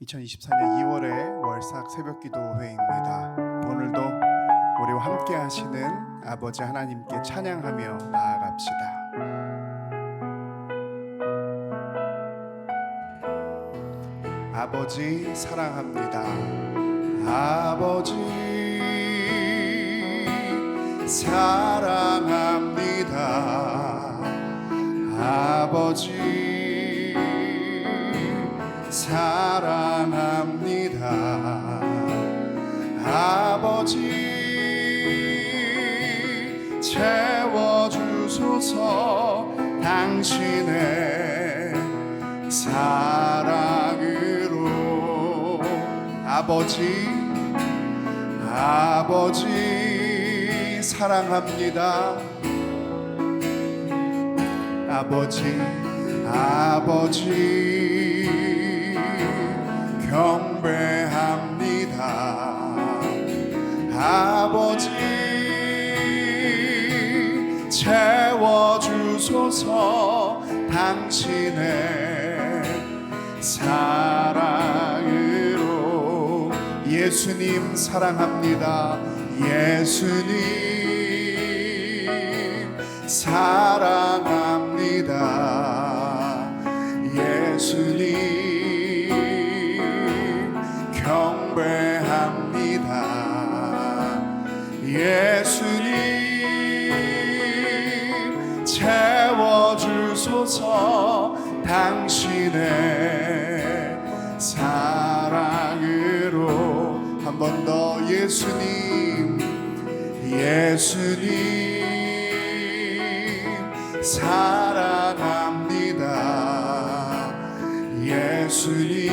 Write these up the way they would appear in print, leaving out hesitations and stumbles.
2024년 2월의 월삭 새벽기도회입니다. 오늘도 우리와 함께 하시는 아버지 하나님께 찬양하며 나아갑시다. 아버지 사랑합니다. 아버지 사랑합니다. 아버지 사랑합니다. 아버지 채워주소서. 당신의 사랑으로. 아버지 사랑합니다. 아버지 경배합니다. 아버지 채워주소서. 당신의 사랑으로. 예수님 사랑합니다. 예수님 사랑합니다. 예수님 경배합니다. 예수님 채워주소서. 당신의 사랑으로. 한 번 더. 예수님 사랑합니다. 예수님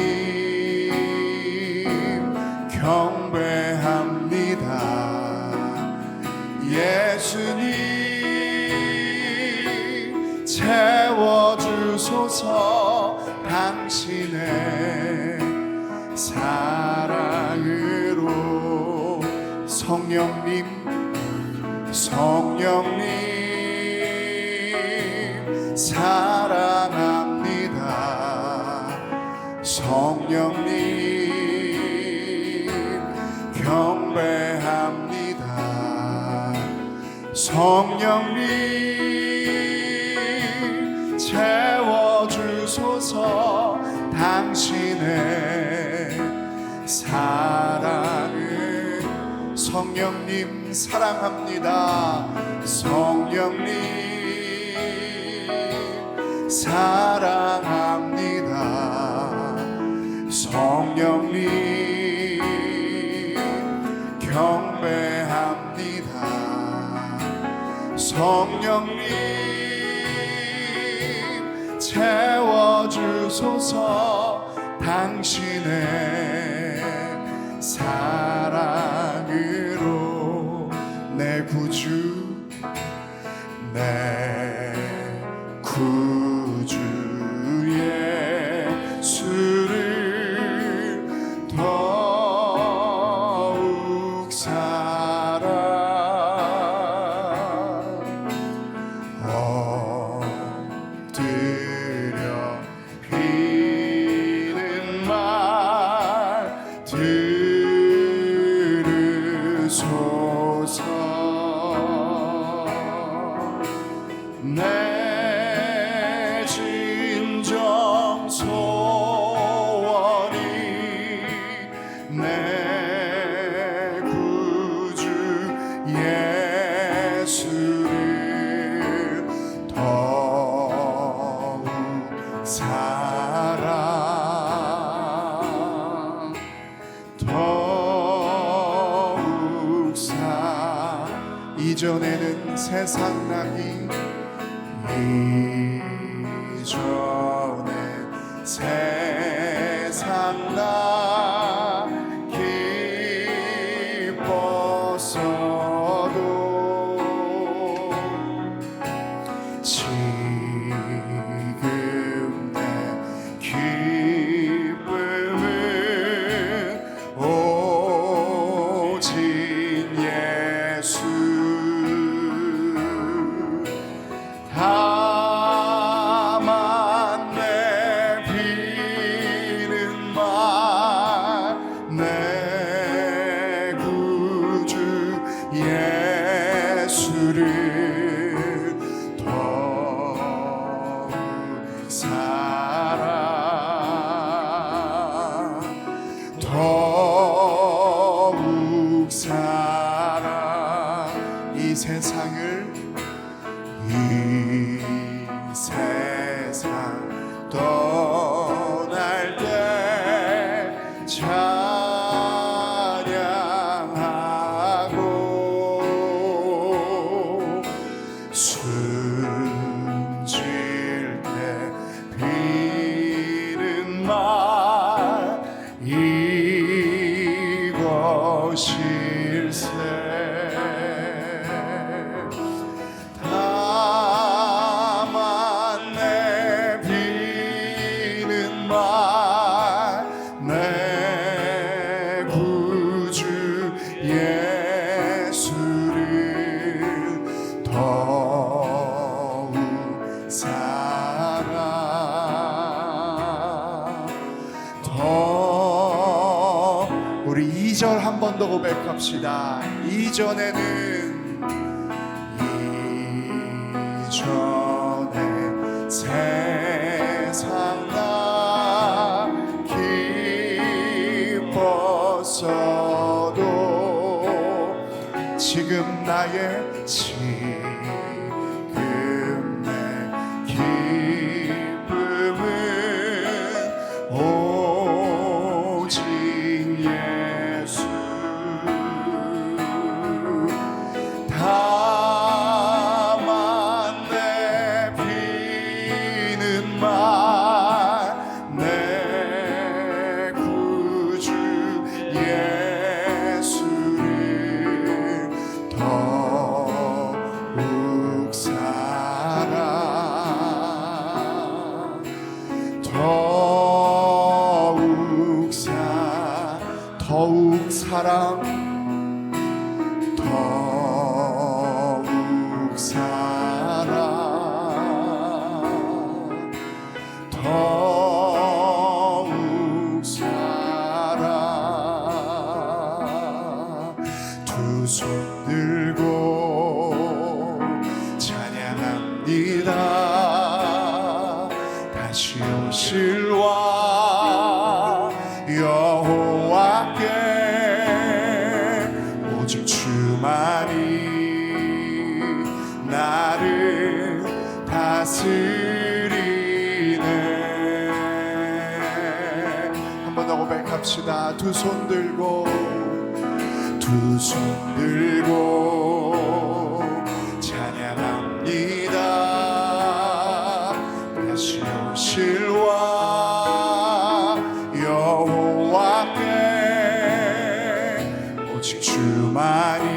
경배합니다. 예수님 채워주소서. 당신의 사랑으로. 성령님 사랑합니다. 성령님 경배합니다. 성령님 채워주소서. 당신의 사랑을. 성령님 사랑합니다. 성령님 사랑합니다. 성령님 경배합니다. 성령님 채워주소서. 당신의 사랑으로. 내 구주 내 구주 예수를 더욱 사랑 엎드려 비는 말 들으소서. 내 진정 소원이 내 구주 예수를 더욱 사랑 더욱 이전에는 세상 나기 이전에 세상 나 기뻤어도 지금 내 기쁨은 오직 예수. 다만 내 비는 말 찬양하고 숨질 때 비는 말 이것일세 다만 내 비는 말 내 구주 예수를 더욱 사랑 우리 2절 한 번 더 고백합시다. 이전에는 이전에 세상 나 기뻤어도 지금 나의 지금 내 기쁨은 오직 예수 다만 내 비는 말 내 구주 예수를 더욱 사랑 더욱 사랑 더욱 사랑 더욱 사랑 두 손 들고 찬양합니다. 다시 오실 왕 여호와께 오직 주만이 나를 다스리네. 한 번 더 고백합시다. 두 손 들고 찬양합니다. 다시 오실 왕 여호와께 오직 주만이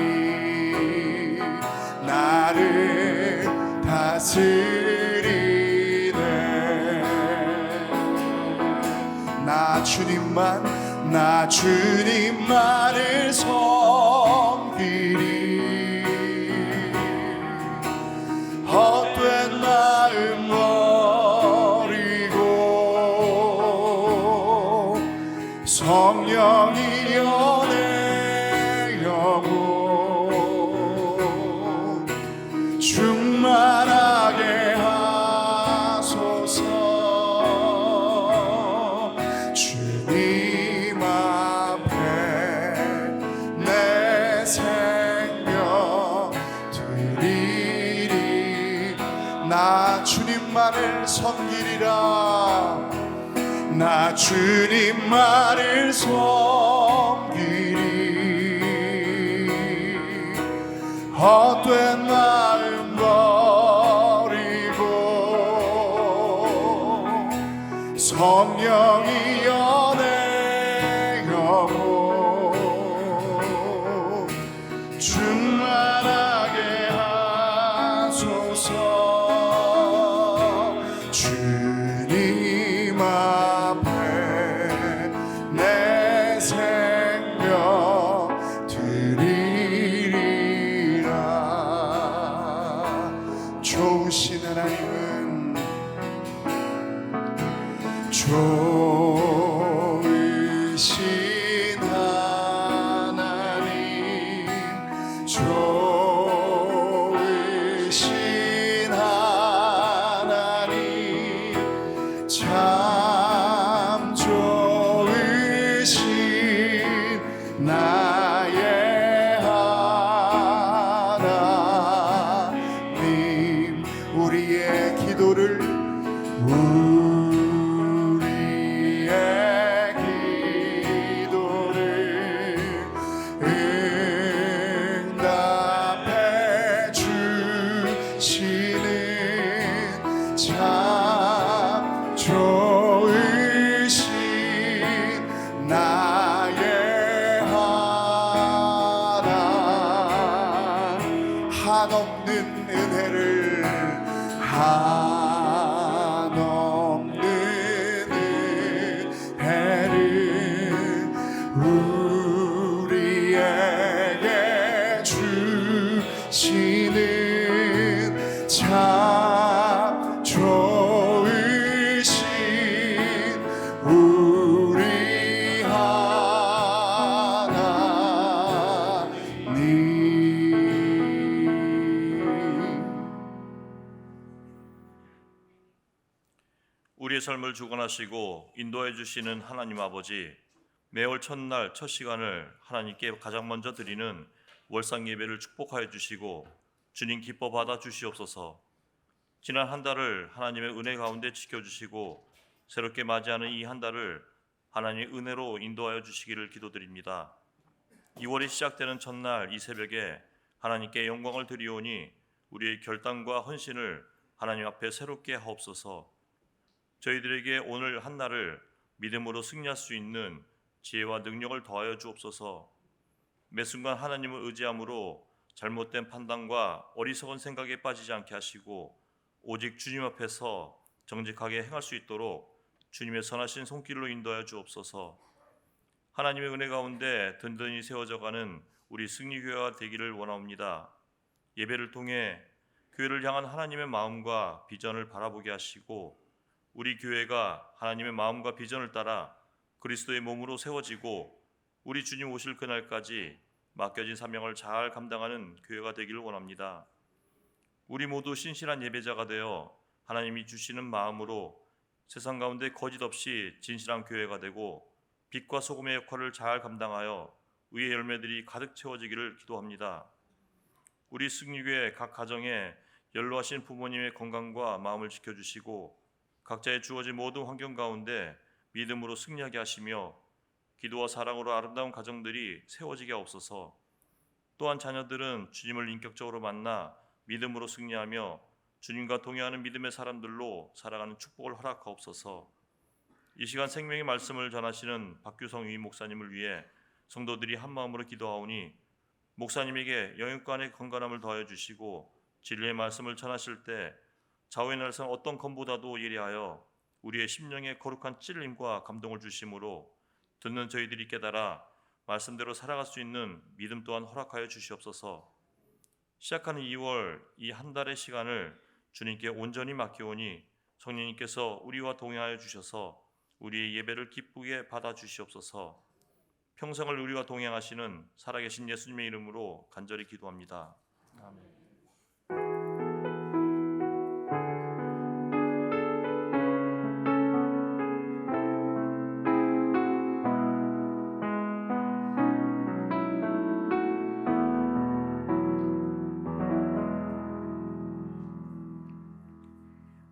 나를 다스리네. 나 주님만을 섬기리. 헛된 마음 버리고 성령이여 내 영혼 충만하게 하소서. 주님 앞에 내 생명 드리리. 나 주님만을 섬기리라. 나 주님만을 섬기리. 헛된 마음 버리고 성령이여 내 영혼 충만하게 하소서. 주님 앞에 내 생명 드리리라. 좋으신 하나님은 좋으신 하나님 좋으신 하나님 참 좋으신 나의 하나님. 우리의 기도를 은혜를 한없는 은혜를 우리에게 주시는 참 좋으신 우리 하나님. 우리의 삶을 주관하시고 인도해 주시는 하나님 아버지, 매월 첫날 첫 시간을 하나님께 가장 먼저 드리는 월상 예배를 축복하여 주시고 주님 기뻐 받아 주시옵소서. 지난 한 달을 하나님의 은혜 가운데 지켜주시고 새롭게 맞이하는 이 한 달을 하나님의 은혜로 인도하여 주시기를 기도드립니다. 2월이 시작되는 첫날 이 새벽에 하나님께 영광을 드리오니 우리의 결단과 헌신을 하나님 앞에 새롭게 하옵소서. 저희들에게 오늘 한 날을 믿음으로 승리할 수 있는 지혜와 능력을 더하여 주옵소서. 매 순간 하나님을 의지함으로 잘못된 판단과 어리석은 생각에 빠지지 않게 하시고 오직 주님 앞에서 정직하게 행할 수 있도록 주님의 선하신 손길로 인도하여 주옵소서. 하나님의 은혜 가운데 든든히 세워져가는 우리 승리교회가 되기를 원하옵니다. 예배를 통해 교회를 향한 하나님의 마음과 비전을 바라보게 하시고 우리 교회가 하나님의 마음과 비전을 따라 그리스도의 몸으로 세워지고 우리 주님 오실 그날까지 맡겨진 사명을 잘 감당하는 교회가 되기를 원합니다. 우리 모두 신실한 예배자가 되어 하나님이 주시는 마음으로 세상 가운데 거짓 없이 진실한 교회가 되고 빛과 소금의 역할을 잘 감당하여 의의 열매들이 가득 채워지기를 기도합니다. 우리 승리교회 각 가정에 연로하신 부모님의 건강과 마음을 지켜주시고 각자의 주어진 모든 환경 가운데 믿음으로 승리하게 하시며 기도와 사랑으로 아름다운 가정들이 세워지게 하옵소서. 또한 자녀들은 주님을 인격적으로 만나 믿음으로 승리하며 주님과 동행하는 믿음의 사람들로 살아가는 축복을 허락하옵소서. 이 시간 생명의 말씀을 전하시는 박규성 위 목사님을 위해 성도들이 한마음으로 기도하오니 목사님에게 영육간의 건강함을 더하여 주시고 진리의 말씀을 전하실 때 좌우의 날선 어떤 검보다도 예리하여 우리의 심령에 거룩한 찔림과 감동을 주심으로 듣는 저희들이 깨달아 말씀대로 살아갈 수 있는 믿음 또한 허락하여 주시옵소서. 시작하는 2월 이 한 달의 시간을 주님께 온전히 맡기오니 성령님께서 우리와 동행하여 주셔서 우리의 예배를 기쁘게 받아 주시옵소서. 평생을 우리와 동행하시는 살아계신 예수님의 이름으로 간절히 기도합니다. 아멘.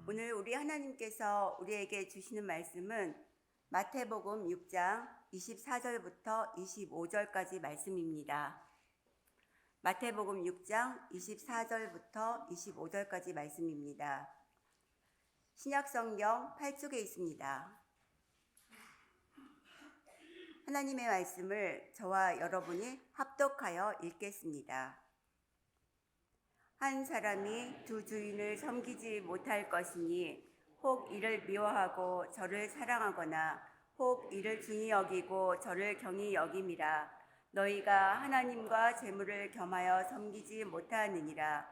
오늘 우리 하나님께서 우리에게 주시는 말씀은 마태복음 6장 24절부터 25절까지 말씀입니다. 마태복음 6장 24절부터 25절까지 말씀입니다. 신약성경 8쪽에 있습니다. 하나님의 말씀을 저와 여러분이 합독하여 읽겠습니다. 한 사람이 두 주인을 섬기지 못할 것이니 혹 이를 미워하고 저를 사랑하거나 혹 이를 중히 여기고 저를 경히 여김이라. 너희가 하나님과 재물을 겸하여 섬기지 못하느니라.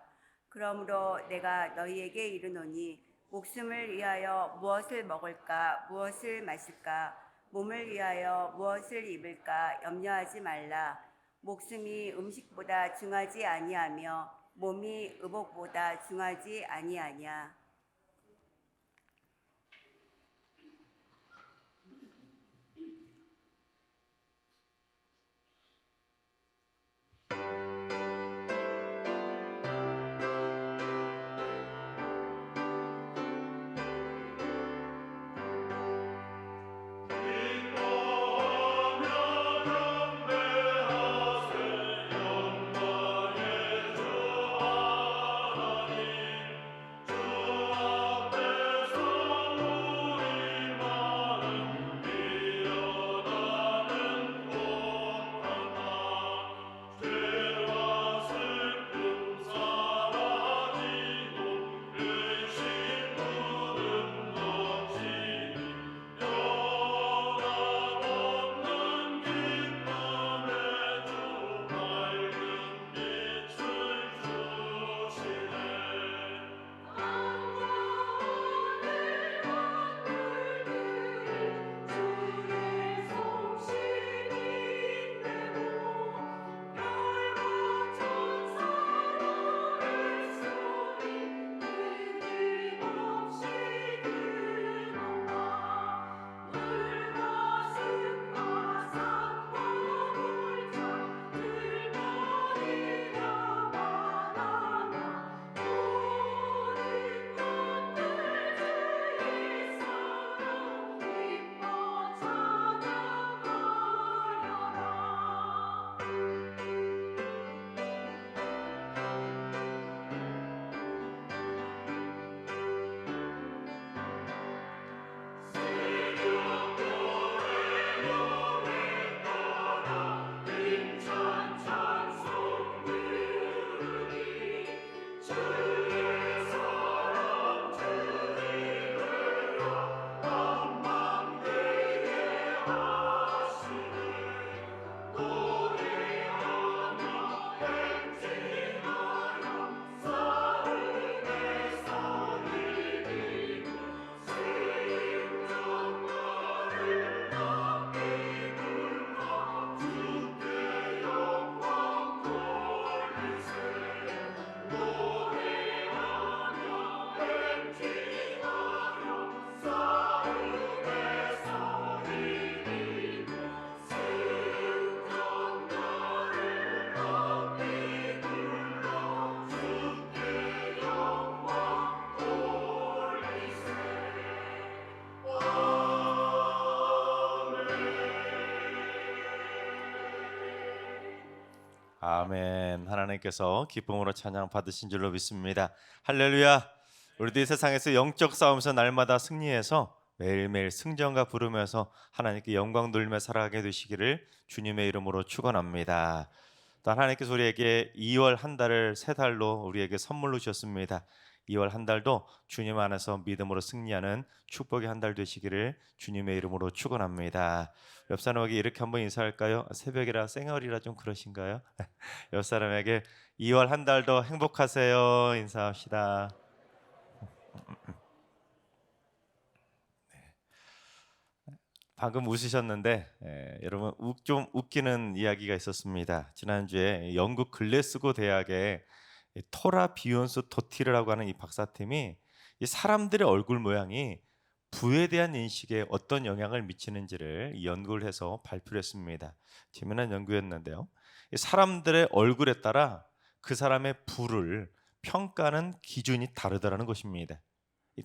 그러므로 내가 너희에게 이르노니 목숨을 위하여 무엇을 먹을까 무엇을 마실까 몸을 위하여 무엇을 입을까 염려하지 말라. 목숨이 음식보다 중하지 아니하며 몸이 의복보다 중하지 아니하냐. 주 아멘. 하나님께서 기쁨으로 찬양 받으신 줄로 믿습니다. 할렐루야. 우리들이 세상에서 영적 싸움에서 날마다 승리해서 매일매일 승전가 부르면서 하나님께 영광 돌리며 살아가게 되시기를 주님의 이름으로 축원합니다. 또 하나님께서 우리에게 2월 한 달을 3달로 우리에게 선물로 주셨습니다. 2월 한 달도 주님 안에서 믿음으로 승리하는 축복의 한 달 되시기를 주님의 이름으로 축원합니다. 옆 사람에게 이렇게 한번 인사할까요? 새벽이라 쌩얼이라 좀 그러신가요? 옆 사람에게 2월 한 달도 행복하세요 인사합시다. 방금 웃으셨는데 여러분 좀 웃기는 이야기가 있었습니다. 지난주에 영국 글래스고 대학의 토라 비욘스 도티르라고 하는 이 박사팀이 이 사람들의 얼굴 모양이 부에 대한 인식에 어떤 영향을 미치는지를 이 연구를 해서 발표를 했습니다. 재미난 연구였는데요. 이 사람들의 얼굴에 따라 그 사람의 부를 평가하는 기준이 다르다는 것입니다.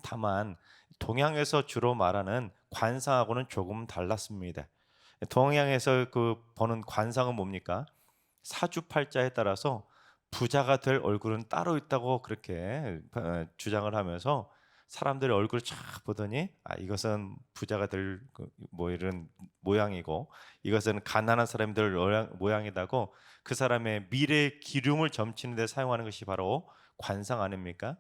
다만 동양에서 주로 말하는 관상하고는 조금 달랐습니다. 동양에서 그 보는 관상은 뭡니까? 사주팔자에 따라서 부자가 될 얼굴은 따로 있다고 그렇게 주장을 하면서 사람들의 얼굴을 쫙 보더니 이것은 부자가 될 뭐 이런 모양이고 이것은 가난한 사람들 모양이다고 그 사람의 미래의 기lum을 점치는 데 사용하는 것이 바로 관상 아닙니까?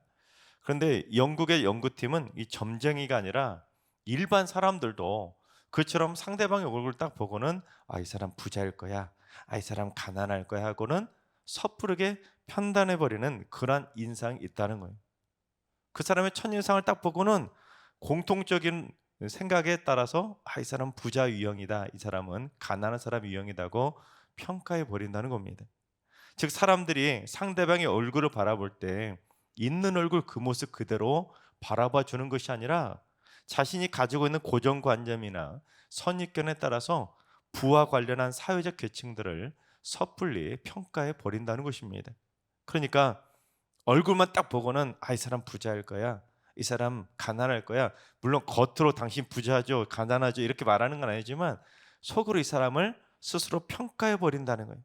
그런데 영국의 연구팀은 이 점쟁이가 아니라 일반 사람들도 그처럼 상대방의 얼굴을 딱 보고는 이 사람 부자일 거야, 이 사람 가난할 거야 하고는 섣부르게 판단해버리는 그런 인상이 있다는 거예요. 그 사람의 첫인상을 딱 보고는 공통적인 생각에 따라서 이 사람 부자 유형이다, 이 사람은 가난한 사람 유형이다고 평가해버린다는 겁니다. 즉 사람들이 상대방의 얼굴을 바라볼 때 있는 얼굴 그 모습 그대로 바라봐 주는 것이 아니라 자신이 가지고 있는 고정관념이나 선입견에 따라서 부와 관련한 사회적 계층들을 섣불리 평가해 버린다는 것입니다. 그러니까 얼굴만 딱 보고는 이 사람 부자일 거야, 이 사람 가난할 거야, 물론 겉으로 당신 부자죠, 가난하죠 이렇게 말하는 건 아니지만 속으로 이 사람을 스스로 평가해 버린다는 거예요.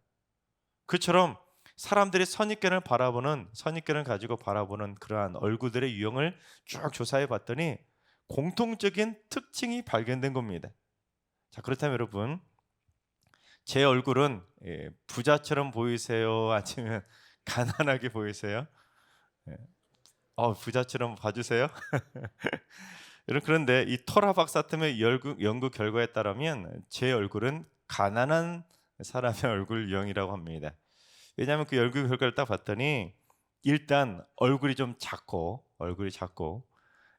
그처럼 사람들이 선입견을 가지고 바라보는 그러한 얼굴들의 유형을 쭉 조사해 봤더니 공통적인 특징이 발견된 겁니다. 자, 그렇다면 여러분, 제 얼굴은 부자처럼 보이세요? 아니면 가난하게 보이세요? 부자처럼 봐주세요. 여러분, 그런데 이 토라 박사팀의 연구 결과에 따르면 제 얼굴은 가난한 사람의 얼굴 유형이라고 합니다. 왜냐하면 그 연구 결과를 딱 봤더니 일단 얼굴이 작고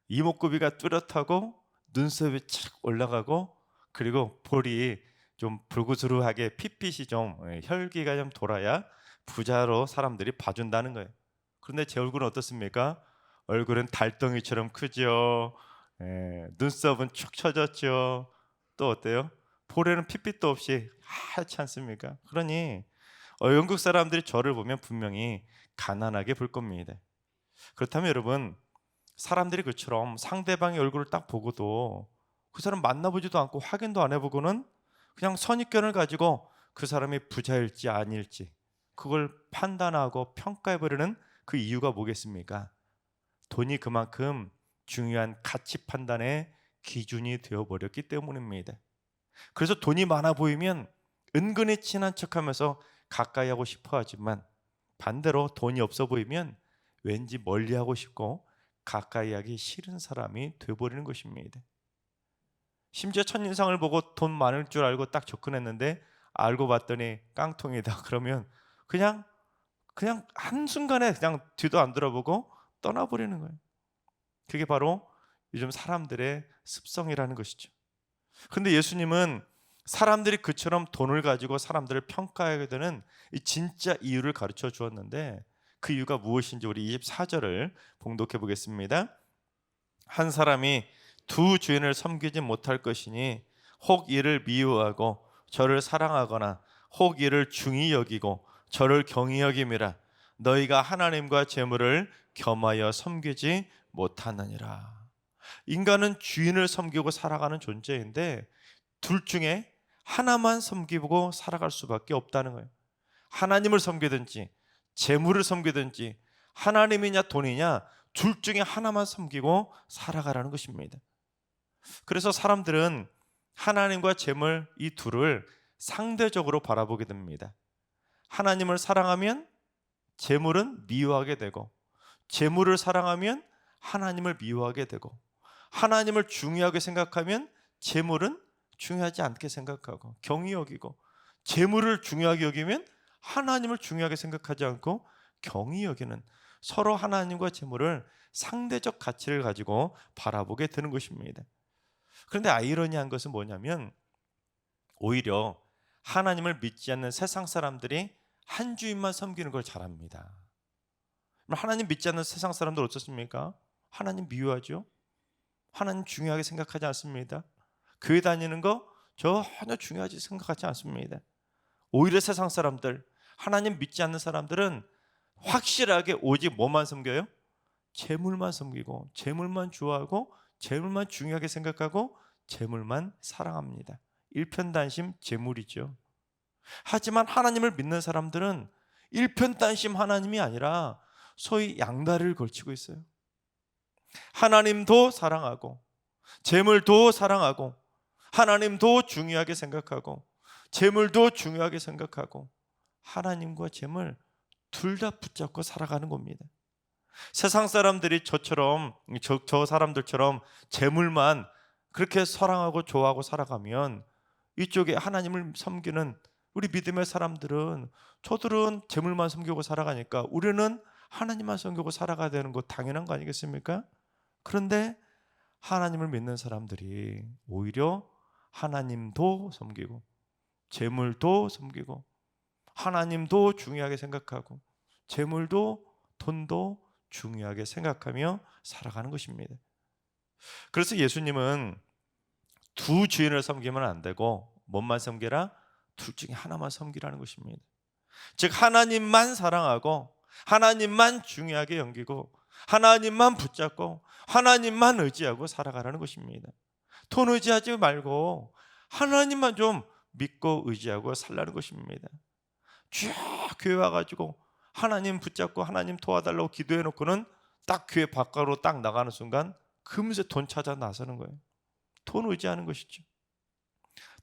이목구비가 뚜렷하고 눈썹이 착 올라가고 그리고 볼이 좀 불구스름하게 핏빛이 혈기가 좀 돌아야 부자로 사람들이 봐준다는 거예요. 그런데 제 얼굴은 어떻습니까? 얼굴은 달덩이처럼 크죠. 눈썹은 축 처졌죠. 또 어때요? 볼에는 핏빛도 없이 하얗지 않습니까? 그러니 영국 사람들이 저를 보면 분명히 가난하게 볼 겁니다. 그렇다면 여러분, 사람들이 그처럼 상대방의 얼굴을 딱 보고도 그 사람 만나보지도 않고 확인도 안 해보고는 그냥 선입견을 가지고 그 사람이 부자일지 아닐지 그걸 판단하고 평가해버리는 그 이유가 뭐겠습니까? 돈이 그만큼 중요한 가치 판단의 기준이 되어버렸기 때문입니다. 그래서 돈이 많아 보이면 은근히 친한 척하면서 가까이 하고 싶어 하지만 반대로 돈이 없어 보이면 왠지 멀리 하고 싶고 가까이 하기 싫은 사람이 되어버리는 것입니다. 심지어 첫인상을 보고 돈 많을 줄 알고 딱 접근했는데 알고 봤더니 깡통이다 그러면 그냥 한순간에 그냥 뒤도 안 돌아보고 떠나버리는 거예요. 그게 바로 요즘 사람들의 습성이라는 것이죠. 그런데 예수님은 사람들이 그처럼 돈을 가지고 사람들을 평가하게 되는 이 진짜 이유를 가르쳐 주었는데 그 이유가 무엇인지 우리 24절을 봉독해 보겠습니다. 한 사람이 두 주인을 섬기지 못할 것이니 혹 이를 미워하고 저를 사랑하거나 혹 이를 중히 여기고 저를 경히 여김이라. 너희가 하나님과 재물을 겸하여 섬기지 못하느니라. 인간은 주인을 섬기고 살아가는 존재인데 둘 중에 하나만 섬기고 살아갈 수밖에 없다는 거예요. 하나님을 섬기든지 재물을 섬기든지 하나님이냐 돈이냐 둘 중에 하나만 섬기고 살아가라는 것입니다. 그래서 사람들은 하나님과 재물 이 둘을 상대적으로 바라보게 됩니다. 하나님을 사랑하면 재물은 미워하게 되고, 재물을 사랑하면 하나님을 미워하게 되고, 하나님을 중요하게 생각하면 재물은 중요하지 않게 생각하고 경히 여기고, 재물을 중요하게 여기면 하나님을 중요하게 생각하지 않고 경히 여기는, 서로 하나님과 재물을 상대적 가치를 가지고 바라보게 되는 것입니다. 그런데 아이러니한 것은 뭐냐면, 오히려 하나님을 믿지 않는 세상 사람들이 한 주인만 섬기는 걸 잘합니다. 하나님 믿지 않는 세상 사람들 어떻습니까? 하나님 미워하죠. 하나님 중요하게 생각하지 않습니다. 교회 다니는 거 전혀 중요하지 생각하지 않습니다. 오히려 세상 사람들, 하나님 믿지 않는 사람들은 확실하게 오직 뭐만 섬겨요? 재물만 섬기고, 재물만 좋아하고, 재물만 중요하게 생각하고, 재물만 사랑합니다. 일편단심 재물이죠. 하지만 하나님을 믿는 사람들은 일편단심 하나님이 아니라 소위 양다리를 걸치고 있어요. 하나님도 사랑하고, 재물도 사랑하고, 하나님도 중요하게 생각하고, 재물도 중요하게 생각하고, 하나님과 재물 둘 다 붙잡고 살아가는 겁니다. 세상 사람들이 저 사람들처럼 재물만 그렇게 사랑하고 좋아하고 살아가면, 이쪽에 하나님을 섬기는 우리 믿음의 사람들은, 저들은 재물만 섬기고 살아가니까 우리는 하나님만 섬기고 살아가야 되는 거 당연한 거 아니겠습니까? 그런데 하나님을 믿는 사람들이 오히려 하나님도 섬기고, 재물도 섬기고, 하나님도 중요하게 생각하고, 재물도 돈도 중요하게 생각하며 살아가는 것입니다. 그래서 예수님은 두 주인을 섬기면 안 되고 뭔만 섬기라? 둘 중에 하나만 섬기라는 것입니다. 즉 하나님만 사랑하고, 하나님만 중요하게 여기고, 하나님만 붙잡고, 하나님만 의지하고 살아가라는 것입니다. 돈 의지하지 말고 하나님만 좀 믿고 의지하고 살라는 것입니다. 쭉 교회 와가지고 하나님 붙잡고 하나님 도와달라고 기도해놓고는 딱 교회 밖으로 딱 나가는 순간 금세 돈 찾아 나서는 거예요. 돈 의지하는 것이죠.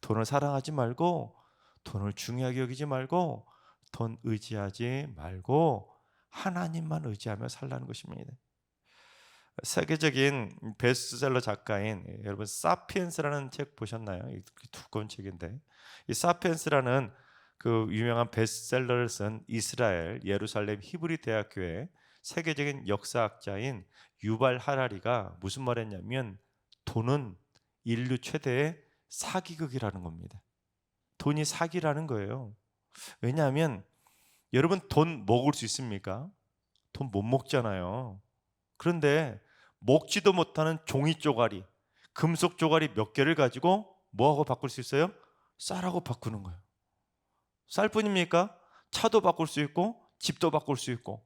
돈을 사랑하지 말고, 돈을 중요하게 여기지 말고, 돈 의지하지 말고 하나님만 의지하며 살라는 것입니다. 세계적인 베스트셀러 작가인, 여러분 사피엔스라는 책 보셨나요? 두꺼운 책인데, 이 사피엔스라는 그 유명한 베스트셀러를 쓴 이스라엘 예루살렘 히브리 대학교의 세계적인 역사학자인 유발 하라리가 무슨 말했냐면, 돈은 인류 최대의 사기극이라는 겁니다. 돈이 사기라는 거예요. 왜냐하면 여러분 돈 먹을 수 있습니까? 돈 못 먹잖아요. 그런데 먹지도 못하는 종이 쪼가리, 금속 쪼가리 몇 개를 가지고 뭐하고 바꿀 수 있어요? 쌀하고 바꾸는 거예요. 쌀뿐입니까? 차도 바꿀 수 있고 집도 바꿀 수 있고,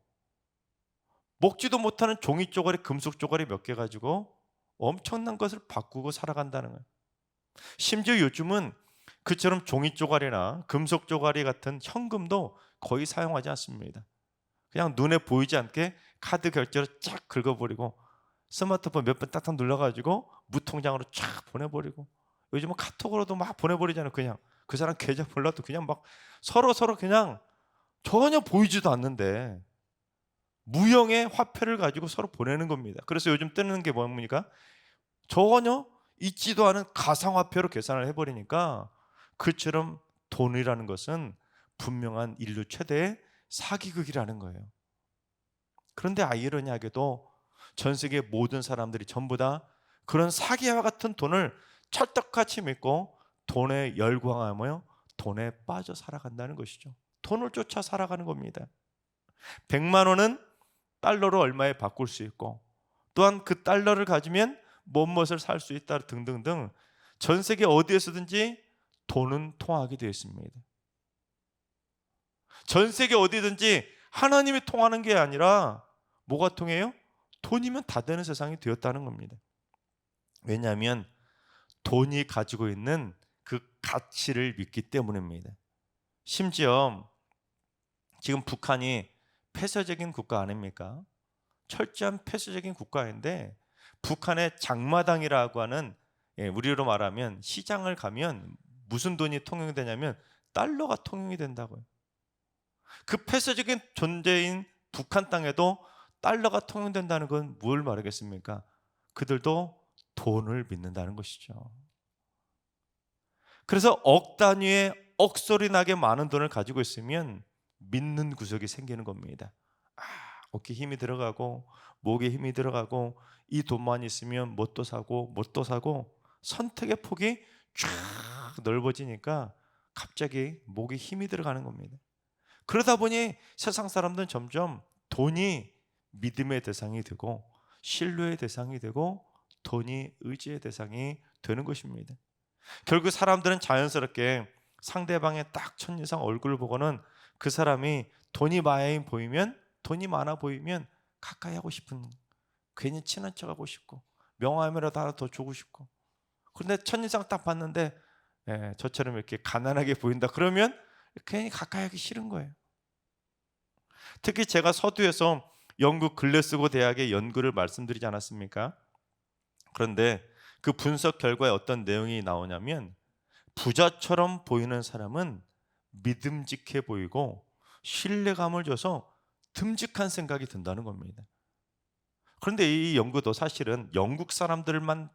먹지도 못하는 종이 쪼가리, 금속 쪼가리 몇 개 가지고 엄청난 것을 바꾸고 살아간다는 거예요. 심지어 요즘은 그처럼 종이 쪼가리나 금속 쪼가리 같은 현금도 거의 사용하지 않습니다. 그냥 눈에 보이지 않게 카드 결제로 쫙 긁어버리고, 스마트폰 몇 번 딱딱 눌러가지고 무통장으로 쫙 보내버리고, 요즘은 카톡으로도 막 보내버리잖아요. 그냥 그 사람 계좌 몰라도 그냥 막 서로 그냥 전혀 보이지도 않는데 무형의 화폐를 가지고 서로 보내는 겁니다. 그래서 요즘 뜨는 게 뭡니까? 전혀 있지도 않은 가상화폐로 계산을 해버리니까, 그처럼 돈이라는 것은 분명한 인류 최대의 사기극이라는 거예요. 그런데 아이러니하게도 전 세계 모든 사람들이 전부 다 그런 사기와 같은 돈을 찰떡같이 믿고 돈에 열광하며 돈에 빠져 살아간다는 것이죠. 돈을 쫓아 살아가는 겁니다. 100만 원은 달러로 얼마에 바꿀 수 있고, 또한 그 달러를 가지면 무엇을 살 수 있다 등등등, 전 세계 어디에서든지 돈은 통하게 되어 있습니다. 전 세계 어디든지 하나님이 통하는 게 아니라 뭐가 통해요? 돈이면 다 되는 세상이 되었다는 겁니다. 왜냐하면 돈이 가지고 있는 그 가치를 믿기 때문입니다. 심지어 지금 북한이 폐쇄적인 국가 아닙니까? 철저한 폐쇄적인 국가인데 북한의 장마당이라고 하는, 우리로 말하면 시장을 가면 무슨 돈이 통용이 되냐면 달러가 통용이 된다고요. 그 폐쇄적인 존재인 북한 땅에도 달러가 통용된다는 건 뭘 말하겠습니까? 그들도 돈을 믿는다는 것이죠. 그래서 억 단위의 억소리 나게 많은 돈을 가지고 있으면 믿는 구석이 생기는 겁니다. 어깨에 힘이 들어가고 목에 힘이 들어가고 이 돈만 있으면 뭣도 사고 선택의 폭이 쫙 넓어지니까 갑자기 목에 힘이 들어가는 겁니다. 그러다 보니 세상 사람들은 점점 돈이 믿음의 대상이 되고 신뢰의 대상이 되고 돈이 의지의 대상이 되는 것입니다. 결국 사람들은 자연스럽게 상대방의 딱 첫인상 얼굴을 보고는 그 사람이 돈이 많아 보이면 가까이 하고 싶은, 괜히 친한 척하고 싶고 명함이라도 하나 더 주고 싶고, 그런데 첫인상 딱 봤는데 저처럼 이렇게 가난하게 보인다 그러면 괜히 가까이 하기 싫은 거예요. 특히 제가 서두에서 영국 글래스고 대학의 연구를 말씀드리지 않았습니까? 그런데 그 분석 결과에 어떤 내용이 나오냐면 부자처럼 보이는 사람은 믿음직해 보이고 신뢰감을 줘서 듬직한 생각이 든다는 겁니다. 그런데 이 연구도 사실은 영국 사람들만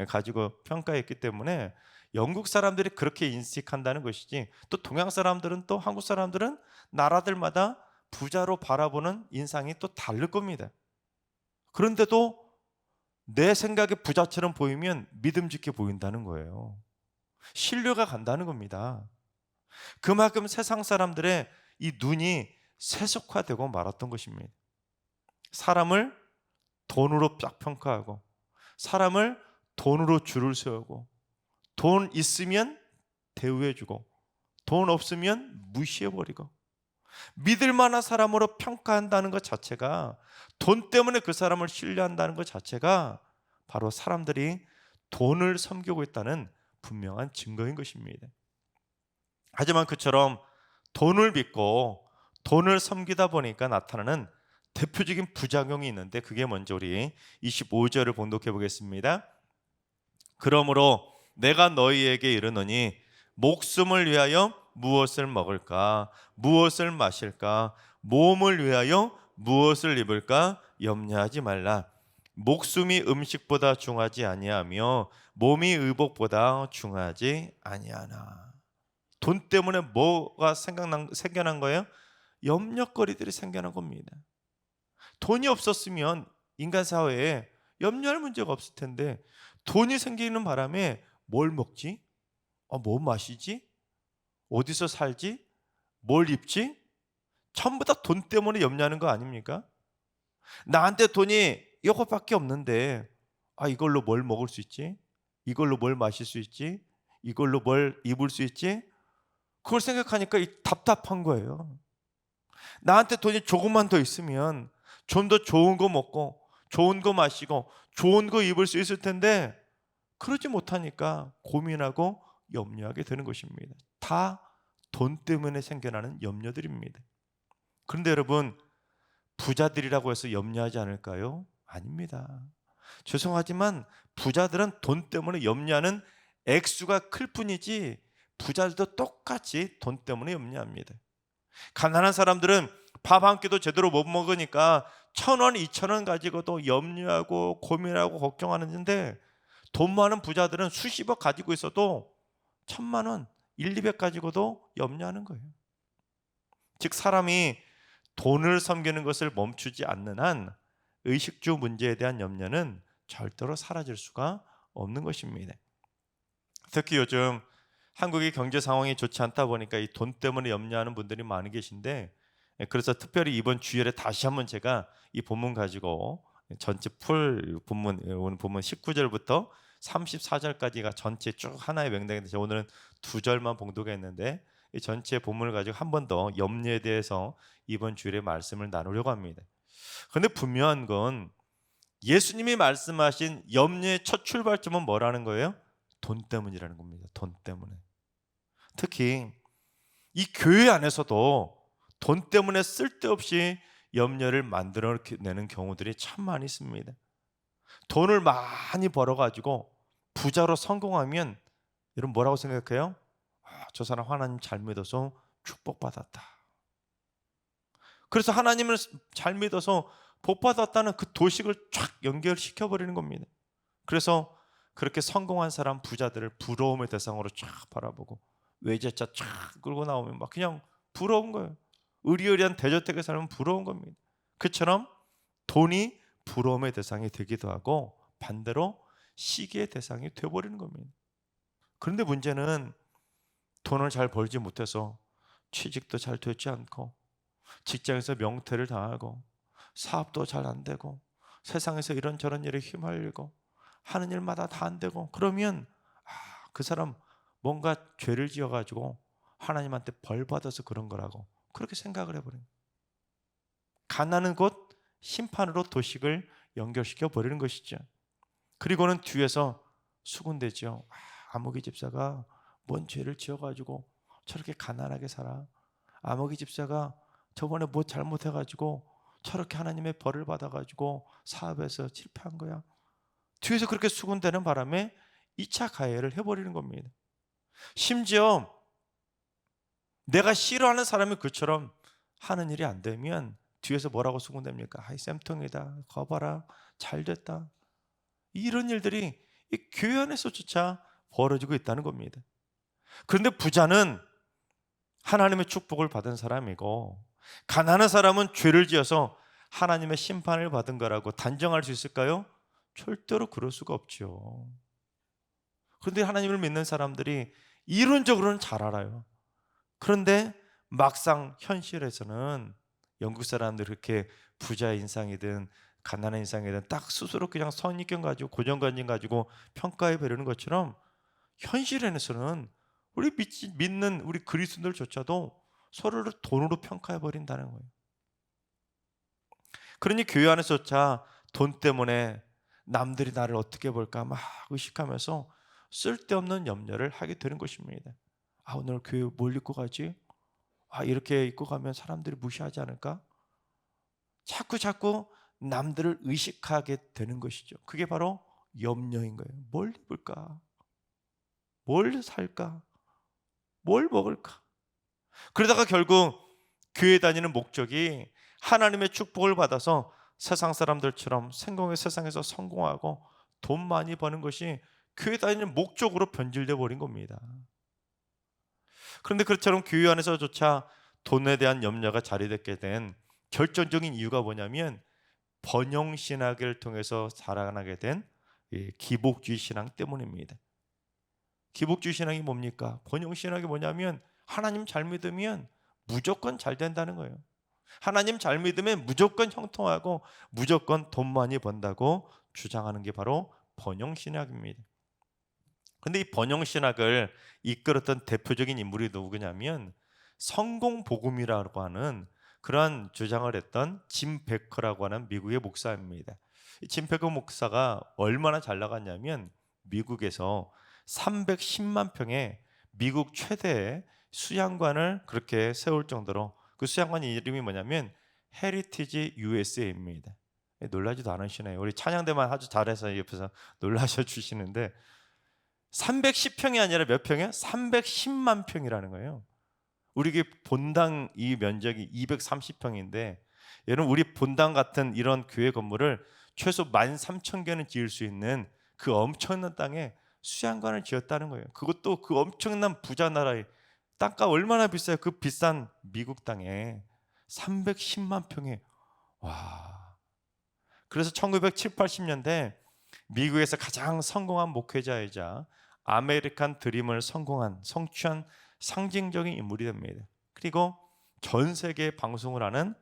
가지고 평가했기 때문에 영국 사람들이 그렇게 인식한다는 것이지, 또 동양 사람들은, 또 한국 사람들은 나라들마다 부자로 바라보는 인상이 또 다를 겁니다. 그런데도 내 생각에 부자처럼 보이면 믿음직해 보인다는 거예요. 신뢰가 간다는 겁니다. 그만큼 세상 사람들의 이 눈이 세속화되고 말았던 것입니다. 사람을 돈으로 쫙 평가하고 사람을 돈으로 줄을 세우고 돈 있으면 대우해주고 돈 없으면 무시해버리고 믿을 만한 사람으로 평가한다는 것 자체가, 돈 때문에 그 사람을 신뢰한다는 것 자체가 바로 사람들이 돈을 섬기고 있다는 분명한 증거인 것입니다. 하지만 그처럼 돈을 믿고 돈을 섬기다 보니까 나타나는 대표적인 부작용이 있는데, 그게 먼저 우리 25절을 봉독해 보겠습니다. 그러므로 내가 너희에게 이르노니 목숨을 위하여 무엇을 먹을까, 무엇을 마실까, 몸을 위하여 무엇을 입을까 염려하지 말라. 목숨이 음식보다 중하지 아니하며 몸이 의복보다 중하지 아니하나. 돈 때문에 뭐가 생겨난 거예요? 염려거리들이 생겨난 겁니다. 돈이 없었으면 인간 사회에 염려할 문제가 없을 텐데 돈이 생기는 바람에 뭘 먹지? 뭐 마시지? 어디서 살지? 뭘 입지? 전부 다 돈 때문에 염려하는 거 아닙니까? 나한테 돈이 이것밖에 없는데 이걸로 뭘 먹을 수 있지? 이걸로 뭘 마실 수 있지? 이걸로 뭘 입을 수 있지? 그걸 생각하니까 답답한 거예요. 나한테 돈이 조금만 더 있으면 좀 더 좋은 거 먹고 좋은 거 마시고 좋은 거 입을 수 있을 텐데 그러지 못하니까 고민하고 염려하게 되는 것입니다. 다 돈 때문에 생겨나는 염려들입니다. 그런데 여러분, 부자들이라고 해서 염려하지 않을까요? 아닙니다. 죄송하지만 부자들은 돈 때문에 염려하는 액수가 클 뿐이지 부자들도 똑같이 돈 때문에 염려합니다. 가난한 사람들은 밥 한 끼도 제대로 못 먹으니까 1,000원, 2,000원 가지고도 염려하고 고민하고 걱정하는데, 돈 많은 부자들은 수십억 가지고 있어도 1,000만 원, 1,200 가지고도 염려하는 거예요. 즉 사람이 돈을 섬기는 것을 멈추지 않는 한 의식주 문제에 대한 염려는 절대로 사라질 수가 없는 것입니다. 특히 요즘 한국의 경제 상황이 좋지 않다 보니까 이 돈 때문에 염려하는 분들이 많이 계신데, 그래서 특별히 이번 주일에 다시 한번 제가 이 본문 가지고 전체 풀 본문, 오늘 본문 19절부터 34절까지가 전체 쭉 하나의 맥락인데 오늘은 2절만 봉독했는데 이 전체 본문을 가지고 한 번 더 염려에 대해서 이번 주일에 말씀을 나누려고 합니다. 그런데 분명한 건 예수님이 말씀하신 염려의 첫 출발점은 뭐라는 거예요? 돈 때문이라는 겁니다. 돈 때문에. 특히 이 교회 안에서도 돈 때문에 쓸데없이 염려를 만들어내는 경우들이 참 많이 있습니다. 돈을 많이 벌어가지고 부자로 성공하면 여러분 뭐라고 생각해요? 저 사람 하나님 잘 믿어서 축복받았다. 그래서 하나님을 잘 믿어서 복받았다는 그 도식을 쫙 연결시켜버리는 겁니다. 그래서 그렇게 성공한 사람 부자들을 부러움의 대상으로 쫙 바라보고 외제차 쫙 끌고 나오면 막 그냥 부러운 거예요. 의리의리한 대저택에 살면 부러운 겁니다. 그처럼 돈이 부러움의 대상이 되기도 하고 반대로 시기의 대상이 되어버리는 겁니다. 그런데 문제는 돈을 잘 벌지 못해서 취직도 잘 되지 않고 직장에서 명퇴를 당하고 사업도 잘 안 되고 세상에서 이런저런 일에 휘말리고 하는 일마다 다 안 되고 그러면 그 사람 뭔가 죄를 지어가지고 하나님한테 벌 받아서 그런 거라고 그렇게 생각을 해버려요. 가난은 곧 심판으로 도식을 연결시켜 버리는 것이죠. 그리고는 뒤에서 수군대죠. 아무개 집사가 뭔 죄를 지어가지고 저렇게 가난하게 살아. 아무개 집사가 저번에 뭐 잘못해가지고 저렇게 하나님의 벌을 받아가지고 사업에서 실패한 거야. 뒤에서 그렇게 수군대는 바람에 2차 가해를 해버리는 겁니다. 심지어 내가 싫어하는 사람이 그처럼 하는 일이 안 되면 뒤에서 뭐라고 수군댑니까? 아이 쌤통이다. 거봐라. 잘 됐다. 이런 일들이 이 교회 안에서조차 벌어지고 있다는 겁니다. 그런데 부자는 하나님의 축복을 받은 사람이고 가난한 사람은 죄를 지어서 하나님의 심판을 받은 거라고 단정할 수 있을까요? 절대로 그럴 수가 없죠. 그런데 하나님을 믿는 사람들이 이론적으로는 잘 알아요. 그런데 막상 현실에서는 영국 사람들이 그렇게 부자의 인상이든 가난한 인상이든 딱 스스로 그냥 선입견 가지고 고정관념 가지고 평가해 버리는 것처럼 현실에서는 우리 믿는 우리 그리스도인들조차도 서로를 돈으로 평가해 버린다는 거예요. 그러니 교회 안에서조차 돈 때문에 남들이 나를 어떻게 볼까 막 의식하면서 쓸데없는 염려를 하게 되는 것입니다. 오늘 교회 뭘 입고 가지? 이렇게 입고 가면 사람들이 무시하지 않을까? 자꾸 남들을 의식하게 되는 것이죠. 그게 바로 염려인 거예요. 뭘 입을까? 뭘 살까? 뭘 먹을까? 그러다가 결국 교회 다니는 목적이 하나님의 축복을 받아서 세상 사람들처럼 생공의 세상에서 성공하고 돈 많이 버는 것이 교회 다니는 목적으로 변질되어 버린 겁니다. 그런데 그처럼 교회 안에서조차 돈에 대한 염려가 자리됐게 된 결정적인 이유가 뭐냐면 번영신학을 통해서 자라나게 된 기복주의 신앙 때문입니다. 기복주의 신앙이 뭡니까? 번영신학이 뭐냐면 하나님 잘 믿으면 무조건 잘 된다는 거예요. 하나님 잘 믿으면 무조건 형통하고 무조건 돈 많이 번다고 주장하는 게 바로 번영신학입니다. 그런데 이 번영신학을 이끌었던 대표적인 인물이 누구냐면 성공복음이라고 하는 그러한 주장을 했던 짐 베커라고 하는 미국의 목사입니다. 짐 베커 목사가 얼마나 잘 나갔냐면 미국에서 310만 평의 미국 최대의 수양관을 그렇게 세울 정도로 그 수양관 이름이 뭐냐면 헤리티지 USA입니다. 놀라지도 않으시네요. 우리 찬양대만 아주 잘해서 옆에서 놀라셔 주시는데 310평이 아니라 몇 평이에요? 310만 평이라는 거예요. 우리 본당 이 면적이 230평인데 여러분 우리 본당 같은 이런 교회 건물을 최소 13,000개는 지을 수 있는 그 엄청난 땅에 수양관을 지었다는 거예요. 그것도 그 엄청난 부자 나라의 땅값 얼마나 비싸요? 그 비싼 미국 땅에 310만 평에 그래서 1970, 80년대 미국에서 가장 성공한 목회자이자 아메리칸 드림을 성취한 상징적인 인물이 됩니다. 그리고 전 세계에 방송을 하는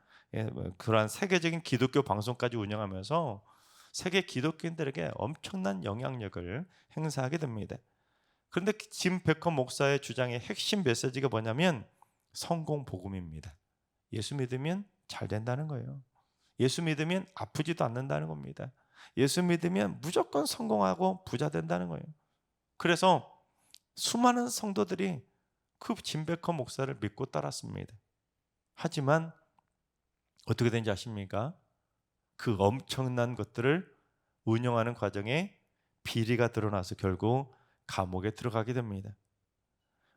그러한 세계적인 기독교 방송까지 운영하면서 세계 기독교인들에게 엄청난 영향력을 행사하게 됩니다. 그런데 짐 베커 목사의 주장의 핵심 메시지가 뭐냐면 성공 복음입니다. 예수 믿으면 잘 된다는 거예요. 예수 믿으면 아프지도 않는다는 겁니다. 예수 믿으면 무조건 성공하고 부자 된다는 거예요. 그래서 수많은 성도들이 그 짐 베커 목사를 믿고 따랐습니다. 하지만 어떻게 된지 아십니까? 그 엄청난 것들을 운영하는 과정에 비리가 드러나서 결국 감옥에 들어가게 됩니다.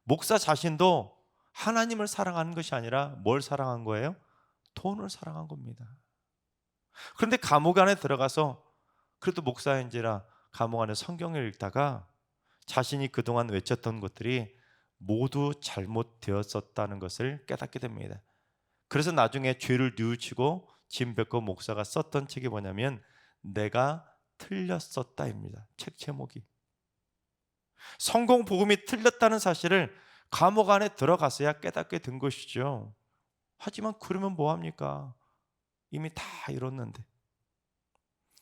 목사 자신도 하나님을 사랑하는 것이 아니라 뭘 사랑한 거예요? 돈을 사랑한 겁니다. 그런데 감옥 안에 들어가서 그래도 목사인지라 감옥 안에 성경을 읽다가 자신이 그동안 외쳤던 것들이 모두 잘못되었었다는 것을 깨닫게 됩니다. 그래서 나중에 죄를 뉘우치고 짐 베커 목사가 썼던 책이 뭐냐면 내가 틀렸었다입니다. 책 제목이. 성공 복음이 틀렸다는 사실을 감옥 안에 들어가서야 깨닫게 된 것이죠. 하지만 그러면 뭐합니까? 이미 다 이뤘는데.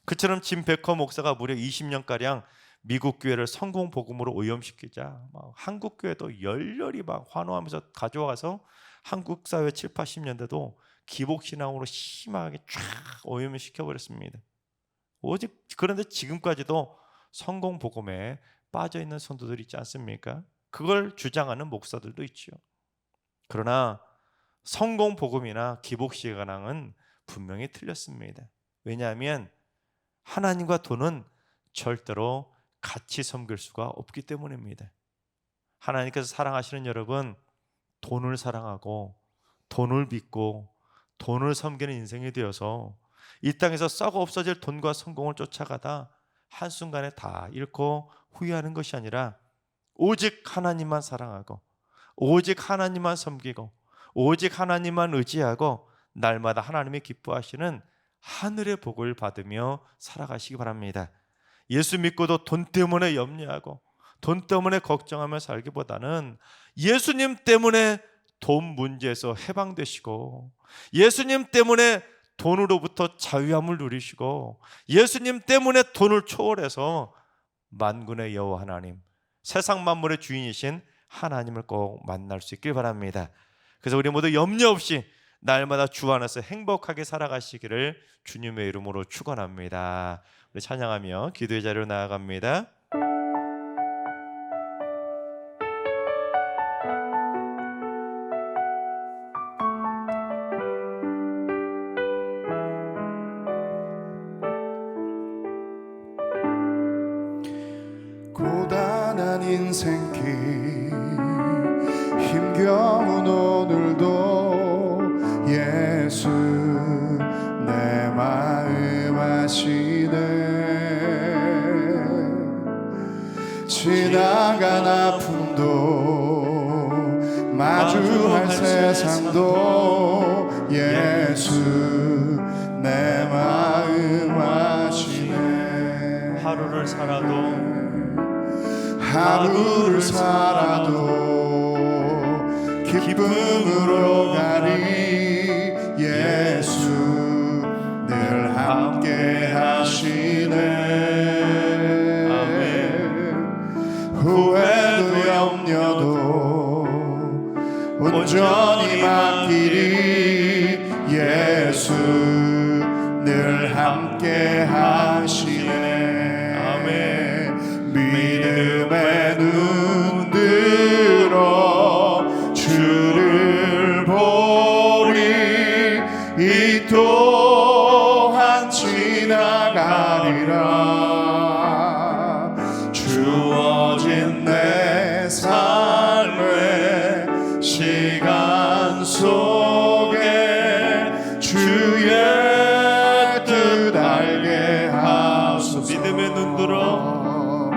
그처럼 짐 베커 목사가 무려 20년가량 미국 교회를 성공 복음으로 오염시키자 한국 교회도 열렬히 환호하면서 가져와서 한국 사회 7, 80년대도 기복신앙으로 심하게 쫙 오염을 시켜버렸습니다. 오직 그런데 지금까지도 성공 복음에 빠져있는 성도들이 있지 않습니까? 그걸 주장하는 목사들도 있죠. 그러나 성공 복음이나 기복신앙은 분명히 틀렸습니다. 왜냐하면 하나님과 돈은 절대로 같이 섬길 수가 없기 때문입니다. 하나님께서 사랑하시는 여러분, 돈을 사랑하고 돈을 믿고 돈을 섬기는 인생이 되어서 이 땅에서 썩어 없어질 돈과 성공을 쫓아가다 한순간에 다 잃고 후회하는 것이 아니라 오직 하나님만 사랑하고 오직 하나님만 섬기고 오직 하나님만 의지하고 날마다 하나님이 기뻐하시는 하늘의 복을 받으며 살아가시기 바랍니다. 예수 믿고도 돈 때문에 염려하고 돈 때문에 걱정하며 살기보다는 예수님 때문에 돈 문제에서 해방되시고 예수님 때문에 돈으로부터 자유함을 누리시고 예수님 때문에 돈을 초월해서 만군의 여호와 하나님, 세상 만물의 주인이신 하나님을 꼭 만날 수 있길 바랍니다. 그래서 우리 모두 염려 없이 날마다 주 안에서 행복하게 살아가시기를 주님의 이름으로 축원합니다. 우리 찬양하며 기도의 자리로 나아갑니다. 고단한 인생길 힘겨운 오늘도 예수 내 마음 아시네. 지나간 아픔도 마주할 세상도 예수 내 마음 아시네. 하루를 살아도 기쁨으로 가리 예수 늘 함께 하시네. 아멘. 후회도 염려도 온전히 맡기리 예수 늘 함께 하시네. 아멘. 믿음의 눈 들어 주를 보리. 이 또한 지나가리라. 주어진 내 삶의 시간 속에 주의 뜻 알게 하소서. 믿음의 눈 들어